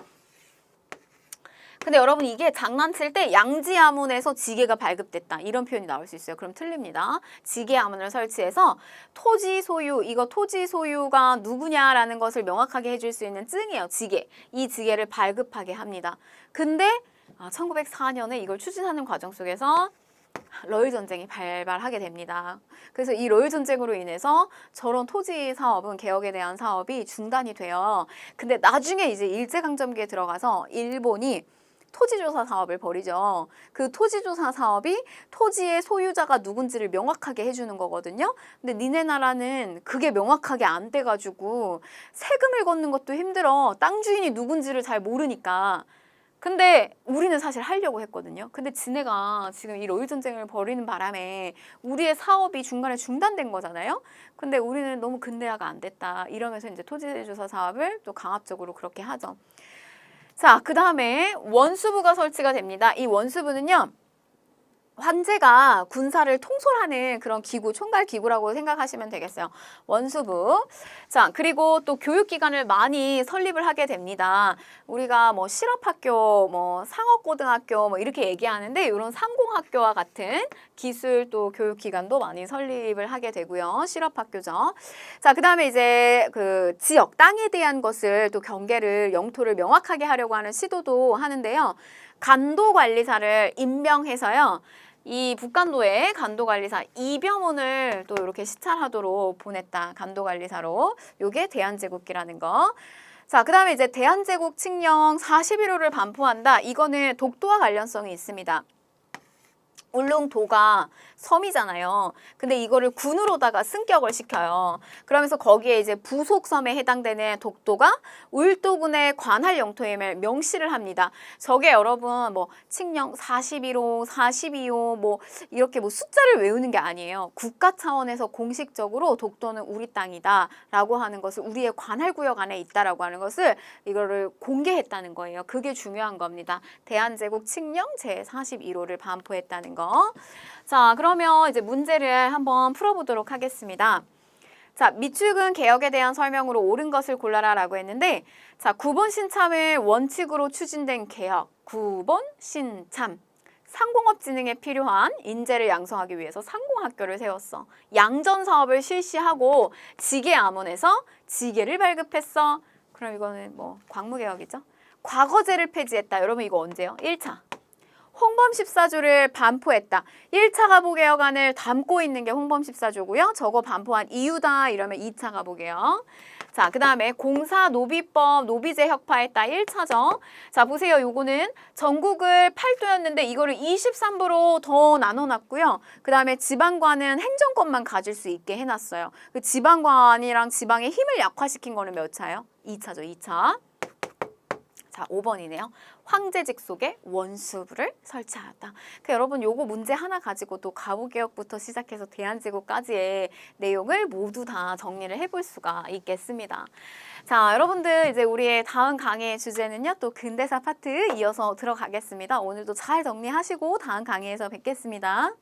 Speaker 1: 근데 여러분 이게 장난칠 때 양지아문에서 지게가 발급됐다 이런 표현이 나올 수 있어요. 그럼 틀립니다. 지게아문을 설치해서 토지 소유, 이거 토지 소유가 누구냐라는 것을 명확하게 해줄 수 있는 증이에요. 지게. 이 지게를 발급하게 합니다. 근데 1904년에 이걸 추진하는 과정 속에서 러일 전쟁이 발발하게 됩니다. 그래서 이 러일 전쟁으로 인해서 저런 토지 사업은 개혁에 대한 사업이 중단이 돼요. 근데 나중에 이제 일제강점기에 들어가서 일본이 토지조사 사업을 벌이죠. 그 토지조사 사업이 토지의 소유자가 누군지를 명확하게 해주는 거거든요. 근데 니네 나라는 그게 명확하게 안 돼가지고 세금을 걷는 것도 힘들어. 땅 주인이 누군지를 잘 모르니까. 근데 우리는 사실 하려고 했거든요. 근데 지네가 지금 이 러일 전쟁을 벌이는 바람에 우리의 사업이 중간에 중단된 거잖아요. 근데 우리는 너무 근대화가 안 됐다. 이러면서 이제 토지조사 사업을 또 강압적으로 그렇게 하죠. 자, 그 다음에 원수부가 설치가 됩니다. 이 원수부는요. 황제가 군사를 통솔하는 그런 기구, 총괄 기구라고 생각하시면 되겠어요. 원수부. 자, 그리고 또 교육기관을 많이 설립을 하게 됩니다. 우리가 뭐 실업학교, 뭐 상업고등학교 뭐 이렇게 얘기하는데 이런 상공학교와 같은 기술 또 교육기관도 많이 설립을 하게 되고요. 실업학교죠. 자, 그 다음에 이제 그 지역, 땅에 대한 것을 또 경계를, 영토를 명확하게 하려고 하는 시도도 하는데요. 간도관리사를 임명해서요. 이 북간도에 간도관리사 이병훈을 또 이렇게 시찰하도록 보냈다. 간도관리사로. 요게 대한제국기라는 거. 자, 그 다음에 이제 대한제국 칙령 41호를 반포한다. 이거는 독도와 관련성이 있습니다. 울릉도가 섬이잖아요. 근데 이거를 군으로다가 승격을 시켜요. 그러면서 거기에 이제 부속섬에 해당되는 독도가 울도군의 관할 영토임을 명시를 합니다. 저게 여러분 뭐 칙령 41호, 42호 뭐 이렇게 뭐 숫자를 외우는 게 아니에요. 국가 차원에서 공식적으로 독도는 우리 땅이다 라고 하는 것을 우리의 관할 구역 안에 있다라고 하는 것을 이거를 공개했다는 거예요. 그게 중요한 겁니다. 대한제국 칙령 제41호를 반포했다는 거. 자, 그러면 이제 문제를 한번 풀어보도록 하겠습니다. 자, 밑줄근 개혁에 대한 설명으로 옳은 것을 골라라 라고 했는데 자, 9번 신참을 원칙으로 추진된 개혁 9번 신참 상공업 진흥에 필요한 인재를 양성하기 위해서 상공학교를 세웠어. 양전 사업을 실시하고 지게 암원에서 지게를 발급했어. 그럼 이거는 뭐 광무개혁이죠. 과거제를 폐지했다. 여러분 이거 언제요? 1차. 홍범 14조를 반포했다. 1차 가보개혁안을 담고 있는 게 홍범 14조고요. 저거 반포한 이유다 이러면 2차 가보개혁. 자, 그 다음에 공사 노비법 노비제 혁파했다. 1차죠. 자, 보세요. 요거는 전국을 8도였는데 이거를 23도로 더 나눠놨고요. 그 다음에 지방관은 행정권만 가질 수 있게 해놨어요. 그 지방관이랑 지방의 힘을 약화시킨 거는 몇 차예요? 2차죠. 2차. 자, 5번이네요. 황제직 속에 원수부를 설치하였다. 여러분 요거 문제 하나 가지고도 가부개혁부터 시작해서 대한제국까지의 내용을 모두 다 정리를 해볼 수가 있겠습니다. 자, 여러분들 이제 우리의 다음 강의의 주제는요. 또 근대사 파트 이어서 들어가겠습니다. 오늘도 잘 정리하시고 다음 강의에서 뵙겠습니다.